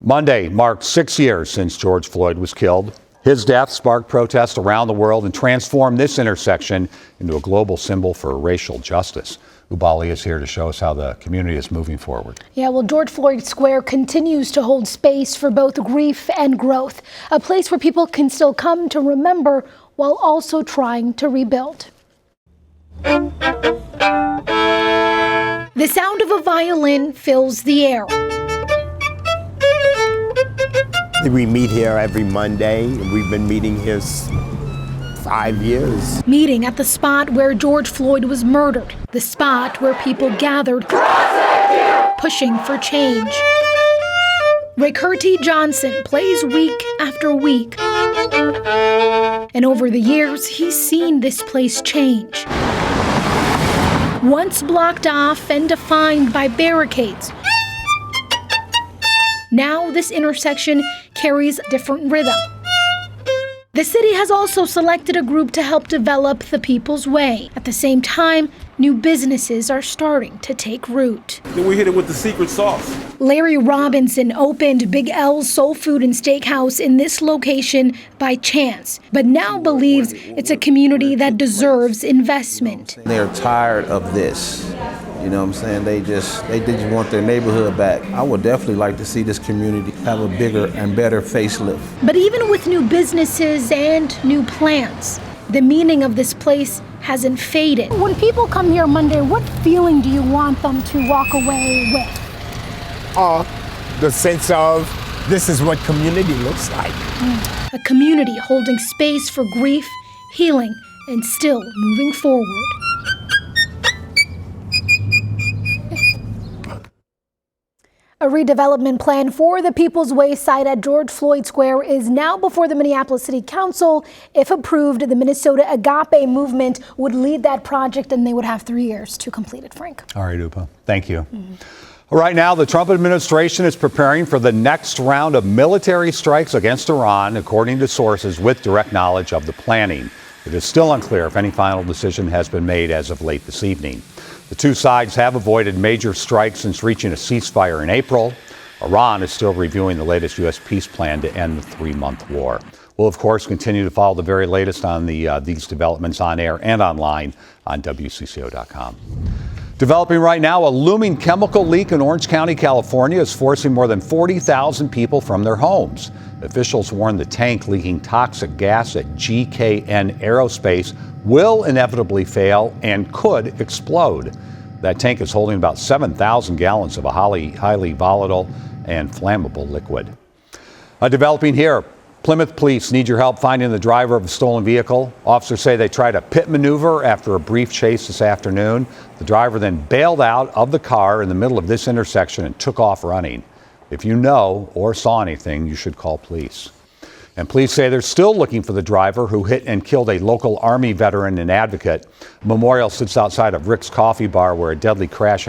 Monday marked 6 years since George Floyd was killed. His death sparked protests around the world and transformed this intersection into a global symbol for racial justice. Ubah Ali is here to show us how the community is moving forward. Yeah, well, George Floyd Square continues to hold space for both grief and growth, a place where people can still come to remember while also trying to rebuild. The sound of a violin fills the air. We meet here every Monday, and we've been meeting here 5 years. Meeting at the spot where George Floyd was murdered, the spot where people gathered, pushing for change. Rick Hurty Johnson plays week after week. And over the years, he's seen this place change. Once blocked off and defined by barricades, now this intersection carries a different rhythm. The city has also selected a group to help develop the People's Way. At the same time, new businesses are starting to take root. Then we hit it with the secret sauce. Larry Robinson opened Big L's Soul Food and Steakhouse in this location by chance, but now believes it's a community that deserves investment. They're tired of this. You know what I'm saying? They just want their neighborhood back. I would definitely like to see this community have a bigger and better facelift. But even with new businesses and new plans, the meaning of this place hasn't faded. When people come here Monday, what feeling do you want them to walk away with? The sense of this is what community looks like. A community holding space for grief, healing, and still moving forward. A redevelopment plan for the People's Way site at George Floyd Square is now before the Minneapolis City Council. If approved, the Minnesota Agape movement would lead that project, and they would have 3 years to complete it, Frank. All right, Ubah. Thank you. Right now, the Trump administration is preparing for the next round of military strikes against Iran, according to sources with direct knowledge of the planning. It is still unclear if any final decision has been made as of late this evening. The two sides have avoided major strikes since reaching a ceasefire in April. Iran is still reviewing the latest U.S. peace plan to end the 3-month war. We'll, of course, continue to follow the very latest on these developments on air and online on WCCO.com. Developing right now, a looming chemical leak in Orange County, California is forcing more than 40,000 people from their homes. Officials warn the tank leaking toxic gas at GKN Aerospace will inevitably fail and could explode. That tank is holding about 7,000 gallons of a highly volatile and flammable liquid. Developing here, Plymouth police need your help finding the driver of the stolen vehicle. Officers say they tried a pit maneuver after a brief chase this afternoon. The driver then bailed out of the car in the middle of this intersection and took off running. If you know or saw anything, you should call police. And police say they're still looking for the driver who hit and killed a local Army veteran and advocate. A memorial sits outside of Rick's Coffee Bar where a deadly crash